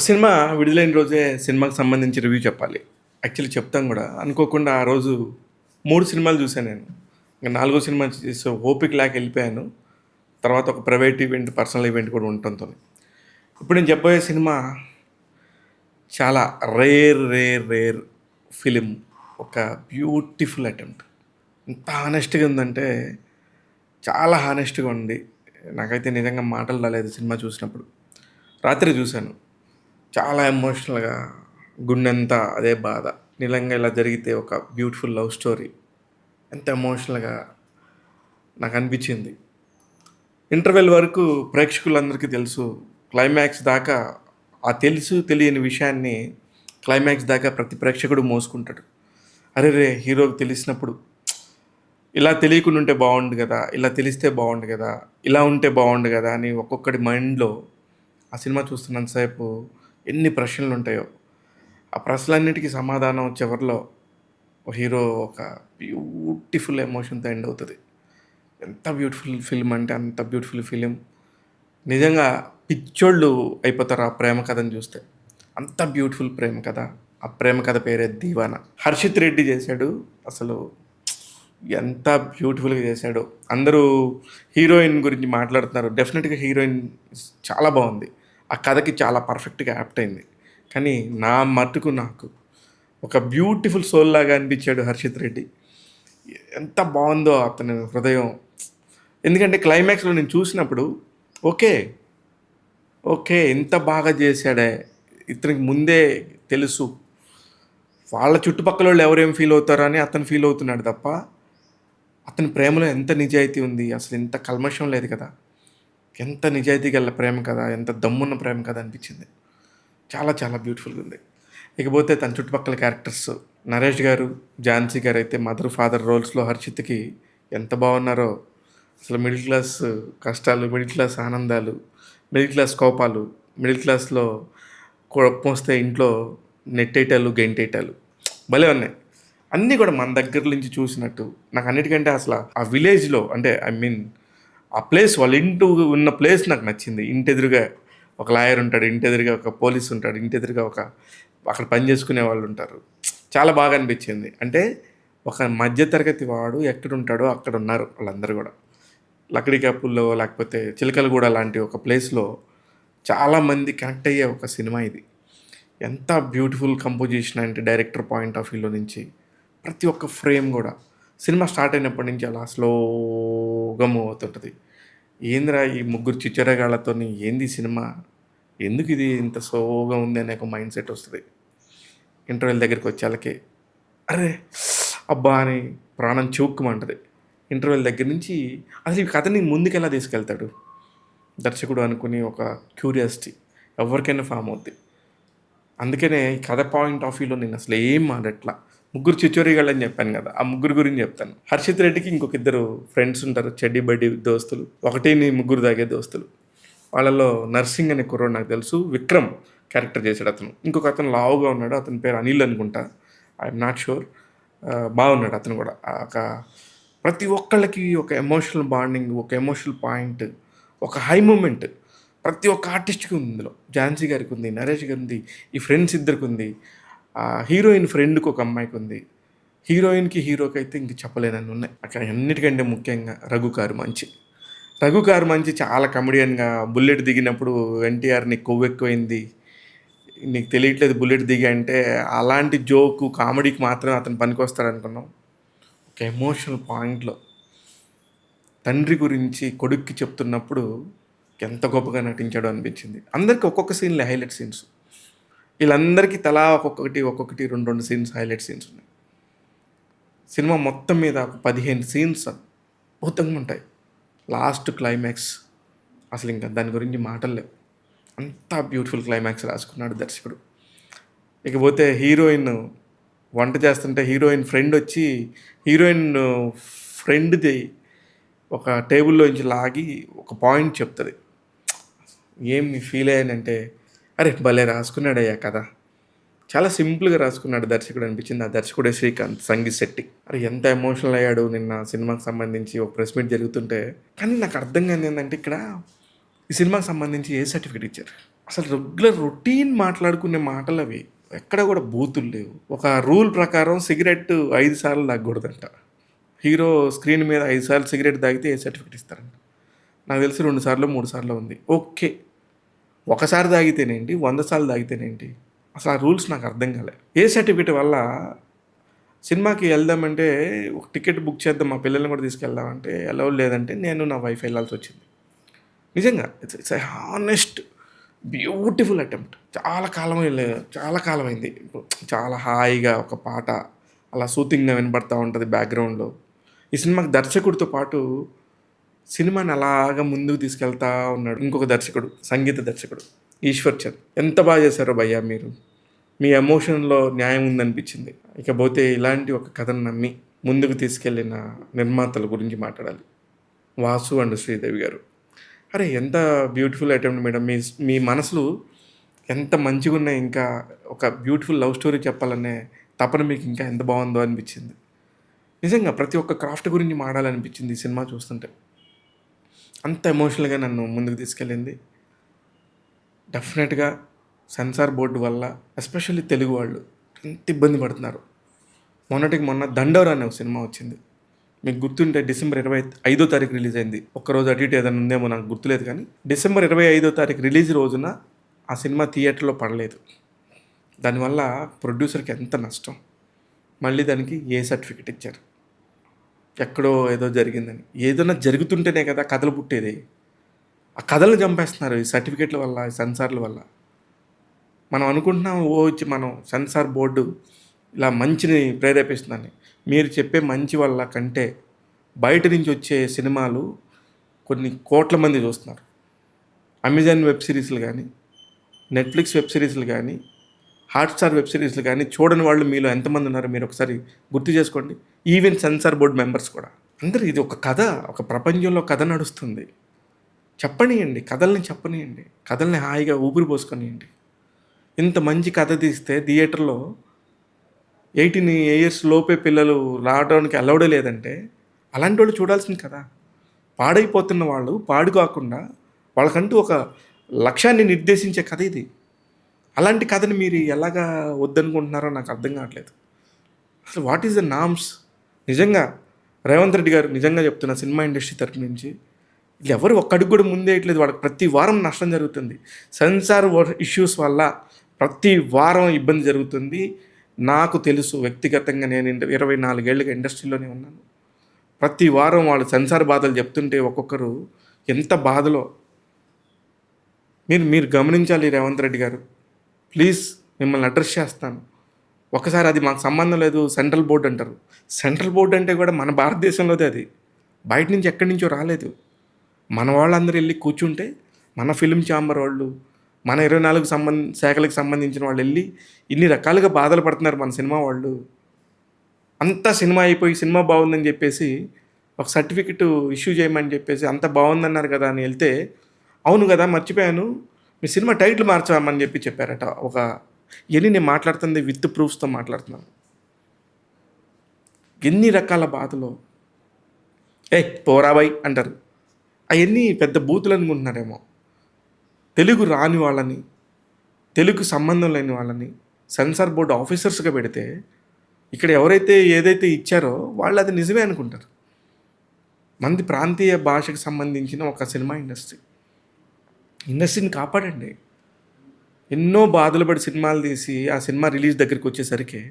ఒక సినిమా విడుదలైన రోజే సినిమాకి సంబంధించి రివ్యూ చెప్పాలి. యాక్చువల్లీ చెప్తాం గూడా. అనుకోకుండా ఆ రోజు 3 సినిమాలు చూసాను నేను. ఇంక నాలుగో సినిమా చేసే ఓపిక లేక ఎళ్ళిపోయాను. తర్వాత ఒక ప్రైవేట్ ఈవెంట్, పర్సనల్ ఈవెంట్ కూడా ఉండటంతోని. ఇప్పుడు నేను చెప్పబోయే సినిమా చాలా రేర్ ఫిల్మ్. ఒక బ్యూటిఫుల్ అటెంప్ట్. ఎంత హానెస్ట్‌గా ఉందంటే చాలా హానెస్ట్‌గా ఉంది. నాకైతే నిజంగా మాటలు రాలేదు సినిమా చూసినప్పుడు. రాత్రి చూసాను. చాలా ఎమోషనల్‌గా గుండెంతా అదే బాధ. నిజంగా ఇలా జరిగితే ఒక బ్యూటిఫుల్ లవ్ స్టోరీ. ఎంత ఎమోషనల్‌గా నాకనిపించింది. ఇంటర్వెల్ వరకు ప్రేక్షకులందరికీ తెలుసు. క్లైమాక్స్ దాకా ఆ తెలుసు తెలియని విషయాన్ని క్లైమాక్స్ దాకా ప్రతి ప్రేక్షకుడు మోసుకుంటాడు. అరెరే! హీరోకి తెలిసినప్పుడు ఇలా తెలియకుండా ఉంటే బావుండు గదా! ఇలా తెలిస్తే బావుండు గదా! ఇలా ఉంటే బావుండు గదా! అని ఒక్కొక్కడి మైండ్‌లో ఆ సినిమా చూస్తున్నంత సేపు ఎన్ని ప్రశ్నలుంటాయో. ఆ ప్రశ్నలన్నిటికీ సమాధానం చివర్లో హీరో ఒక బ్యూటిఫుల్ ఎమోషన్‌తో ఎండ్ అవుతది. ఎంత బ్యూటిఫుల్ ఫిల్మ్ అంటే అంత బ్యూటిఫుల్ ఫిల్మ్. నిజంగా పిచ్చోళ్ళు అయిపోతారు ఆ ప్రేమ కథను చూస్తే. అంత బ్యూటిఫుల్ ప్రేమ కథ. ఆ ప్రేమ కథ పేరే 'దీవాన'. హర్షిత్ రెడ్డి చేశాడు. అసలు ఎంత బ్యూటిఫుల్‌గా చేశాడో. అందరూ హీరోయిన్ గురించి మాట్లాడుతున్నారు. డెఫినిట్‌గా హీరోయిన్ చాలా బావుంది. ఆ కథకి చాలా పర్ఫెక్ట్‌గా యాప్ట్ అయింది. కానీ నా మట్టుకు నాకు ఒక బ్యూటిఫుల్ సోల్ లాగా అనిపించాడు హర్షిత్ రెడ్డి. ఎంత బావుందో అతని హృదయం. ఎందుకంటే క్లైమాక్స్‌లో నేను చూసినప్పుడు ఓకే. ఓకే. ఇంత బాగా చేశాడే! ఇతనికి ముందే తెలుసు. వాళ్ళ చుట్టుపక్కలోళ్ళు ఎవరేం ఫీల్ అవుతారో అని అతను ఫీల్ అవుతున్నాడు తప్ప, అతని ప్రేమలో ఎంత నిజాయితీ ఉంది. అసలు ఇంత కల్మషం లేదు కదా! ఎంత నిజాయితీ గల ప్రేమ కదా! ఎంత దమ్మున్న ప్రేమ కదా అనిపించింది. చాలా చాలా బ్యూటిఫుల్‌గా ఉంది. ఇకపోతే తన చుట్టుపక్కల క్యారెక్టర్స్ నరేష్ గారు, ఝాన్సీ గారైతే మదర్, ఫాదర్ రోల్స్‌లో హర్షిత్‌కి ఎంత బాగున్నారో. అసలు మిడిల్ క్లాస్ కష్టాలు, మిడిల్ క్లాస్ ఆనందాలు, మిడిల్ క్లాస్ కోపాలు, మిడిల్ క్లాస్‌లో కోపమొస్తే ఇంట్లో నెట్టేయటాలు, గెంటేయటాలు భలే ఉన్నాయి. అన్నీ కూడా మన దగ్గర నుంచి చూసినట్టు. నాకు అన్నిటికంటే అసల ఆ విలేజ్‌లో అంటే ఐ మీన్ ఆ ప్లేస్ వాళ్ళ ఇంటి ఉన్న ప్లేస్ నాకు నచ్చింది. ఇంటెదురుగా ఒక లాయర్ ఉంటాడు. ఇంటెదురుగా ఒక పోలీస్ ఉంటాడు. ఇంటెదురుగా ఒక అక్కడ పని చేసుకునే వాళ్ళు ఉంటారు. చాలా బాగా అనిపించింది. అంటే ఒక మధ్య తరగతి వాడు ఎక్కడుంటాడో అక్కడ ఉన్నారు వాళ్ళందరూ గూడా. లక్డికాపుల్లో లేకపోతే చిలకలగూడ లాంటి ఒక ప్లేస్‌లో చాలామంది కనెక్ట్ అయ్యే ఒక సినిమా ఇది. ఎంత బ్యూటిఫుల్ కంపోజిషన్ అంటే డైరెక్టర్ పాయింట్ ఆఫ్ వ్యూలో నుంచి ప్రతి ఒక్క ఫ్రేమ్ గూడా సినిమా స్టార్ట్ అయినప్పటి నుంచి అలా స్లోగా మూవ్ అవుతుంటది. ఏందిరా ఈ ముగ్గురు చిచ్చరగాళ్ళతోని ఏంది ఈ సినిమా? ఎందుకిది ఇంత స్లోగా ఉంది అనే ఒక మైండ్ సెట్ ఒస్తది. ఇంటర్వెల్ దగ్గరికొచ్చాళ్ళకి అర్రె! అబ్బా! అని ప్రాణం చివుక్కుమంటది. ఇంటర్వెల్ దగ్గర నుంచి అసలు ఈ కథని ముందుకెలా తీసుకెళ్తాడు? దర్శకుడు అనుకుని ఒక క్యూరియాసిటీ ఎవరికైనా ఫార్మ్ అవుద్ది. అందుకనే ఈ కథ పాయింట్ ఆఫ్ వ్యూలో నేను అసలు ఏం మాడట్ల. ముగ్గురు చిచ్చోరిగాళ్ళని చెప్పాను గదా! ఆ ముగ్గురు గురించి చెప్తాను. హర్షిత్ రెడ్డికి ఇంకొక ఇద్దరు ఫ్రెండ్స్ ఉంటారు. చెడ్డీ బడ్డీ దోస్తులు. ఒకటిని ముగ్గురు తాగే దోస్తులు. వాళ్ళలో నర్సింగ్ అనే కుర్రోడు నాకు తెలుసు. విక్రమ్ క్యారెక్టర్ చేశాడు అతను. ఇంకొక అతను లావుగా ఉన్నాడు. అతని పేరు అనిల్ అనుకుంటా. I'm not sure. బాగున్నాడు అతను కూడా. ఒక ప్రతి ఒక్కళ్ళకి ఒక ఎమోషనల్ బాండింగ్, ఒక ఎమోషనల్ పాయింట్, ఒక హై మూమెంట్ ప్రతి ఒక్క ఆర్టిస్ట్‌కి ఉంది ఇందులో. ఝాన్సీ గారికి ఉంది, నరేష్ గారికి ఉంది, ఈ ఫ్రెండ్స్ ఇద్దరికి ఉంది. హీరోయిన్ ఫ్రెండ్‌కి ఒక అమ్మాయికి ఉంది. హీరోయిన్‌కి, హీరోకి అయితే ఇంక చెప్పలేనన్ని ఉన్నాయి. అక్కడ అన్నిటికంటే ముఖ్యంగా రఘు కారుమంచి. రఘు కారుమంచి చాలా కమెడియన్‌గా బుల్లెట్ దిగినప్పుడు ఎన్టీఆర్ నీకు కొవ్వెక్కువైంది. నీకు తెలియట్లేదు బుల్లెట్ దిగా అంటే అలాంటి జోకు కామెడీకి మాత్రమే అతను పనికొస్తాడనుకున్నాం. ఒక ఎమోషనల్ పాయింట్‌లో తండ్రి గురించి కొడుక్కి చెప్తున్నప్పుడు ఎంత గొప్పగా నటించాడో అనిపించింది. అందరికి ఒక్కొక్క సీన్‌లే హైలైట్ సీన్స్. వీళ్ళందరికీ తలా ఒక్కొక్కటి 2 సీన్స్ హైలైట్ సీన్స్ ఉన్నాయి. సినిమా మొత్తం మీద ఒక 15 సీన్స్ అద్భుతంగా ఉంటాయి. లాస్ట్ క్లైమాక్స్ అసలు ఇంకా దాని గురించి మాటలు లేవు. అంత బ్యూటిఫుల్ క్లైమాక్స్ రాసుకున్నాడు దర్శకుడు. ఇకపోతే హీరోయిన్ వంట చేస్తుంటే హీరోయిన్ ఫ్రెండ్ వచ్చి హీరోయిన్ ఫ్రెండ్‌ది ఒక టేబుల్‌లోంచి లాగి ఒక పాయింట్ చెప్తది. ఏమి ఫీల్ అయ్యానంటే, అరే! భలే రాసుకున్నాడయ్యా కథ. చాలా సింపుల్‌గా రాసుకున్నాడు దర్శకుడు అనిపించింది. ఆ దర్శకుడే శ్రీకాంత్, సంగీత్ శెట్టి. అరే! ఎంత ఎమోషనల్ అయ్యాడు నిన్న సినిమాకి సంబంధించి ఒక ప్రెస్ మీట్ జరుగుతుంటే. కానీ నాకు అర్థం కానిది ఏందంటే ఇక్కడ ఈ సినిమాకి సంబంధించి ఏ సర్టిఫికేట్ ఇచ్చారు? అసలు రెగ్యులర్ రొటీన్ మాట్లాడుకునే మాటలు అవి. ఎక్కడ కూడా బూతులు లేవు. ఒక రూల్ ప్రకారం సిగరెట్ 5 సార్లు తాగకూడదంట. హీరో స్క్రీన్ మీద 5 సార్లు సిగరెట్ తాగితే ఏ సర్టిఫికేట్ ఇస్తారంట. నాకు తెలిసి 2 సార్లో 3 సార్లో ఉంది. ఓకే. ఒకసారి తాగితేనేంటి, 100 సార్లు తాగితేనేంటి? అసలు ఆ రూల్స్ నాకు అర్థం కాలే. ఏ సర్టిఫికేట్ వల్ల సినిమాకి వెళ్దామంటే ఒక టికెట్ బుక్ చేద్దాం, మా పిల్లల్ని కూడా తీసుకెళ్దామంటే ఎలా లేదంటే నేను నా వైఫ్ వెళ్ళాల్సి వచ్చింది. నిజంగా it's a honest beautiful attempt. చాలా కాలమైంది. చాలా హాయిగా ఒక పాట అలా సూతింగ్గా వినబడతా ఉంటుంది బ్యాక్గ్రౌండ్లో. ఈ సినిమాకి దర్శకుడితో పాటు సినిమాని అలాగా ముందుకు తీసుకెళ్తా ఉన్నాడు ఇంకొక దర్శకుడు, సంగీత దర్శకుడు ఈశ్వర్ చంద్. ఎంత బాగా చేశారో భయ్యా మీరు. మీ ఎమోషన్లో న్యాయం ఉందనిపించింది. ఇకపోతే ఇలాంటి ఒక కథను నమ్మి ముందుకు తీసుకెళ్ళిన నిర్మాతల గురించి మాట్లాడాలి. వాసు అండ్ శ్రీదేవి గారు. అరే ఎంత బ్యూటిఫుల్ అటెంప్ట్ మేడం. మీ మనసులు ఎంత మంచిగా ఉన్నాయి. ఇంకా ఒక బ్యూటిఫుల్ లవ్ స్టోరీ చెప్పాలనే తపన మీకు ఇంకా ఎంత బాగుందో అనిపించింది. నిజంగా ప్రతి ఒక్క క్రాఫ్ట్ గురించి మాడాలనిపించింది ఈ సినిమా చూస్తుంటే. అంత ఎమోషనల్గా నన్ను ముందుకు తీసుకెళ్ళింది. డెఫినెట్గా సెన్సార్ బోర్డు వల్ల ఎస్పెషల్లీ తెలుగు వాళ్ళు ఎంత ఇబ్బంది పడుతున్నారు. మొన్న దండోరా అనే ఒక సినిమా వచ్చింది. మీకు గుర్తుంటే December 25 రిలీజ్ అయింది. ఒక్కరోజు అటు ఇటు ఏదైనా ఉందేమో నాకు గుర్తులేదు, కానీ December 25 రిలీజ్ రోజున ఆ సినిమా థియేటర్లో పడలేదు. దానివల్ల ప్రొడ్యూసర్కి ఎంత నష్టం. మళ్ళీ దానికి ఏ సర్టిఫికెట్ ఇచ్చారు. ఎక్కడో ఏదో జరిగిందని. ఏదైనా జరుగుతుంటేనే కదా కథలు పుట్టేది. ఆ కథలు చంపేస్తున్నారు ఈ సర్టిఫికెట్ల వల్ల, ఈ సెన్సార్ల వల్ల. మనం అనుకుంటున్నాం మనం సెన్సార్ బోర్డు ఇలా మంచిని ప్రేరేపిస్తుందని. మీరు చెప్పే మంచి వల్ల కంటే బయట నుంచి వచ్చే సినిమాలు కొన్ని కోట్ల మంది చూస్తున్నారు. అమెజాన్ వెబ్ సిరీస్లు కానీ, నెట్ఫ్లిక్స్ వెబ్ సిరీస్లు కానీ, హాట్స్టార్ వెబ్ సిరీస్లు కానీ చూడని వాళ్ళు మీలో ఎంతమంది ఉన్నారో మీరు ఒకసారి గుర్తు చేసుకోండి. ఈవెన్ సెన్సార్ బోర్డు మెంబర్స్ కూడా. అందరూ ఇది ఒక కథ, ఒక ప్రపంచంలో కథ నడుస్తుంది. చెప్పనీయండి, కథల్ని చెప్పనీయండి, కథల్ని హాయిగా ఊపిరి పోసుకొనియండి. ఇంత మంచి కథ తీస్తే థియేటర్లో 18 years లోపే పిల్లలు రావడానికి అలౌడే లేదంటే అలాంటి వాళ్ళు చూడాల్సింది కదా. పాడైపోతున్న వాళ్ళు పాడు కాకుండా వాళ్ళకంటూ ఒక లక్ష్యాన్ని నిర్దేశించే కథ ఇది. అలాంటి కథని మీరు ఎలాగా వద్దనుకుంటున్నారో నాకు అర్థం కావట్లేదు. అసలు వాట్ ఈస్ ద నామ్స్? నిజంగా రేవంత్ రెడ్డి గారు, నిజంగా చెప్తున్న సినిమా ఇండస్ట్రీ తరపు నుంచి ఎవరు ఒక్క అడుగు కూడా ముందేయట్లేదు. వాళ్ళకి ప్రతి వారం నష్టం జరుగుతుంది. సెన్సార్ ఇష్యూస్ వల్ల ప్రతి వారం ఇబ్బంది జరుగుతుంది. నాకు తెలుసు వ్యక్తిగతంగా, నేను 24 ఏళ్ళుగా ఇండస్ట్రీలోనే ఉన్నాను. ప్రతి వారం వాళ్ళు సెన్సార్ బాధలు చెప్తుంటే ఒక్కొక్కరు ఎంత బాధలో మీరు గమనించాలి. రేవంత్ రెడ్డి గారు ప్లీజ్, మిమ్మల్ని అడ్రస్ చేస్తాను. ఒకసారి అది మాకు సంబంధం లేదు సెంట్రల్ బోర్డు అంటారు. సెంట్రల్ బోర్డు అంటే కూడా మన భారతదేశంలోదే, అది బయట నుంచి ఎక్కడి నుంచో రాలేదు. మన వాళ్ళందరూ వెళ్ళి కూర్చుంటే మన ఫిలిం ఛాంబర్ వాళ్ళు, మన 24 శాఖలకు సంబంధించిన వాళ్ళు వెళ్ళి ఇన్ని రకాలుగా బాధలు పడుతున్నారు మన సినిమా వాళ్ళు. అంతా సినిమా అయిపోయి సినిమా బాగుందని చెప్పేసి ఒక సర్టిఫికెట్ ఇష్యూ చేయమని చెప్పేసి అంత బాగుందన్నారు కదా అని వెళ్తే, అవును కదా మర్చిపోయాను మీ సినిమా టైటిల్ మార్చామని చెప్పారట. నేను మాట్లాడుతుంది విత్ ప్రూఫ్స్తో మాట్లాడుతున్నాను. ఎన్ని రకాల బాధలు. పోరాబాయ్ అంటారు. అవన్నీ పెద్ద బూతులు అనుకుంటున్నారేమో. తెలుగు రాని వాళ్ళని, తెలుగు సంబంధం లేని వాళ్ళని సెన్సార్ బోర్డు ఆఫీసర్స్గా పెడితే ఇక్కడ ఎవరైతే ఏదైతే ఇచ్చారో వాళ్ళు అది నిజమే అనుకుంటారు. మంది ప్రాంతీయ భాషకు సంబంధించిన ఒక సినిమా ఇండస్ట్రీని కాపాడండి. ఎన్నో బాధలు పడి సినిమాలు తీసి ఆ సినిమా రిలీజ్ దగ్గరికి వచ్చేసరికి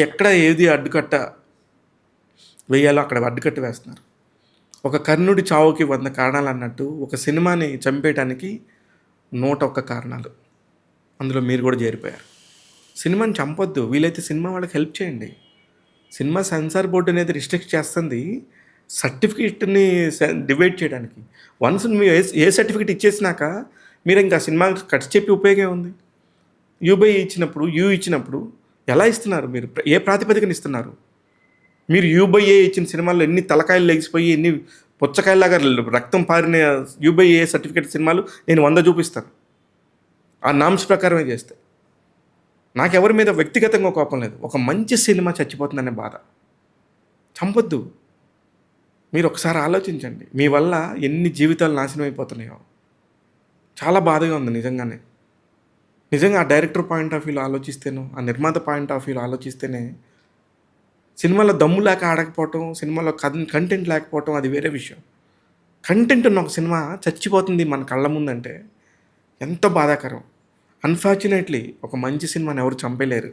ఎక్కడ ఏది అడ్డుకట్ట వేయాలో అక్కడ అడ్డుకట్ట వేస్తున్నారు. ఒక కర్ణుడి చావుకి 100 కారణాలు అన్నట్టు ఒక సినిమాని చంపేయటానికి 101 కారణాలు. అందులో మీరు కూడా చేరిపోయారు. సినిమాని చంపొద్దు, వీలైతే సినిమా వాళ్ళకి హెల్ప్ చేయండి. సినిమా సెన్సార్ బోర్డు అనేది రిస్ట్రిక్ట్ చేస్తుంది సర్టిఫికేట్ని డివైడ్ చేయడానికి. వన్స్ మీరు ఏ సర్టిఫికేట్ ఇచ్చేసినాక మీరు ఇంకా సినిమా కట్ చెప్పి ఉపయోగం ఉంది. ఇచ్చినప్పుడు ఎలా ఇస్తున్నారు? మీరు ఏ ప్రాతిపదికన ఇస్తున్నారు? మీరు U/A ఇచ్చిన సినిమాల్లో ఎన్ని తలకాయలు లెగిసిపోయి ఎన్ని పుచ్చకాయలాగా రక్తం పారిన U/A సర్టిఫికేట్ సినిమాలు నేను 100 చూపిస్తాను. ఆ నామ్స్ ప్రకారమే చేస్తే. నాకెవరి మీద వ్యక్తిగతంగా కోపం లేదు. ఒక మంచి సినిమా చచ్చిపోతుందనే బాధ. చంపొద్దు. మీరు ఒకసారి ఆలోచించండి. మీ వల్ల ఎన్ని జీవితాలు నాశనం అయిపోతున్నాయో. చాలా బాధగా ఉంది నిజంగానే. నిజంగా ఆ డైరెక్టర్ పాయింట్ ఆఫ్ వ్యూలో ఆలోచిస్తేనో, ఆ నిర్మాత పాయింట్ ఆఫ్ వ్యూలో ఆలోచిస్తేనే సినిమాలో దమ్ము లేక ఆడకపోవటం, సినిమాలో కంటెంట్ లేకపోవటం అది వేరే విషయం. కంటెంట్ ఉన్న ఒక సినిమా చచ్చిపోతుంది మన కళ్ళ ముందంటే ఎంతో బాధాకరం. అన్‌ఫార్చునేట్‌లీ ఒక మంచి సినిమాని ఎవరు చంపేయలేరు.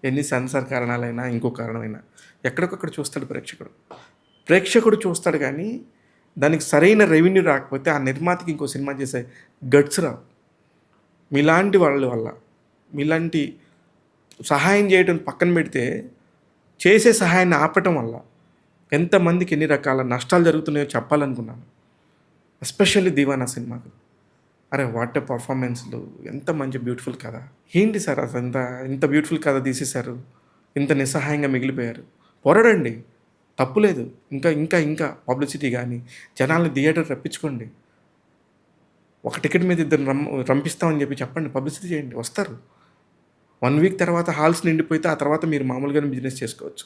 ఎన్ని సెన్సార్ కారణాలైనా, ఇంకో కారణమైనా. ఎక్కడికక్కడ చూస్తాడు ప్రేక్షకుడు. ప్రేక్షకుడు చూస్తాడు కానీ, దానికి సరైన రెవెన్యూ రాకపోతే ఆ నిర్మాతకి ఇంకో సినిమా చేసే గట్స్ రావు. మీలాంటి వాళ్ళ వల్ల, మీలాంటి సహాయం చేయడం పక్కన పెడితే, చేసే సహాయాన్ని ఆపటం వల్ల ఎంతమందికి ఎన్ని రకాల నష్టాలు జరుగుతున్నాయో చెప్పాలనుకున్నాను. ఎస్పెషల్లీ 'దీవానా' సినిమాకు. అరే వాట్ ఏ పర్ఫార్మెన్స్‌లు! ఎంత మంచి బ్యూటిఫుల్ కథ. ఏంటి సార్ అసలంత ఇంత బ్యూటిఫుల్ కథ తీసేశారు. ఇంత నిస్సహాయంగా మిగిలిపోయారు. పోరాడండి. తప్పు లేదు. ఇంకా ఇంకా ఇంకా పబ్లిసిటీ గానీ, జనాల్ని థియేటర్ రప్పించుకోండి. ఒక టికెట్ మీద ఇద్దరిని రంపిస్తామని చెప్పండి. పబ్లిసిటీ చేయండి. వస్తారు. 1 వీక్ తర్వాత హాల్స్ నిండిపోతే ఆ తర్వాత మీరు మామూలుగానే బిజినెస్ చేసుకోవచ్చు.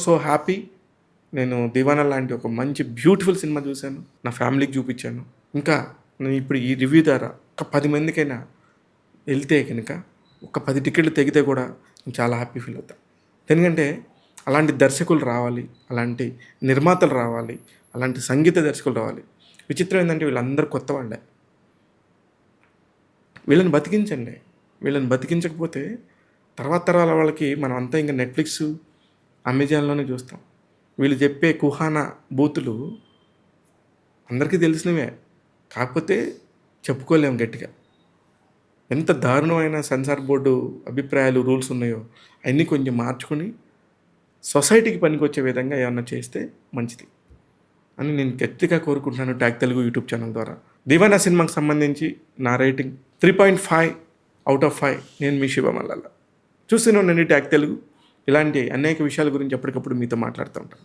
So happy. నేను 'దీవానా' లాంటి ఒక మంచి బ్యూటిఫుల్ సినిమా చూశాను. నా ఫ్యామిలీకి చూపించాను. ఇంకా నేను ఇప్పుడు ఈ రివ్యూ ద్వారా ఒక 10 మందికైనా వెళ్తే గనుక ఒక 10 టికెట్లు తెగితే కూడా నేను చాలా హ్యాపీ ఫీల్ అవుతా. ఎందుకంటే అలాంటి దర్శకులు రావాలి, అలాంటి నిర్మాతలు రావాలి, అలాంటి సంగీత దర్శకులు రావాలి. విచిత్రం ఏంటంటే వీళ్ళందరూ కొత్త వాళ్ళే. వీళ్ళని బతికించండి. వీళ్ళని బతికించకపోతే తర్వాత తరాల వాళ్ళకి మనం అంతా ఇంకా నెట్‌ఫ్లిక్స్, అమెజాన్‌లోనే చూస్తాం. వీళ్ళు చెప్పే కుహానా బూతులు అందరికీ తెలిసినవే. కాకపోతే చెప్పుకోలేము గట్టిగా. ఎంత దారుణమైన సెన్సార్ బోర్డు అభిప్రాయాలు, రూల్స్ ఉన్నాయో అన్నీ కొంచెం మార్చుకొని సొసైటీకి పనికొచ్చే విధంగా ఏమన్నా చేస్తే మంచిది అని నేను గట్టిగా కోరుకుంటున్నాను ట్యాగ్ తెలుగు యూట్యూబ్ ఛానల్ ద్వారా. 'దీవానా' సినిమాకి సంబంధించి నా రేటింగ్ 3.5/5. నేను మీ శివమల్లల. చూస్తూనే ఉండండి ట్యాగ్ తెలుగు. ఇలాంటి అనేక విషయాల గురించి ఎప్పటికప్పుడు మీతో మాట్లాడుతూ ఉంటాను.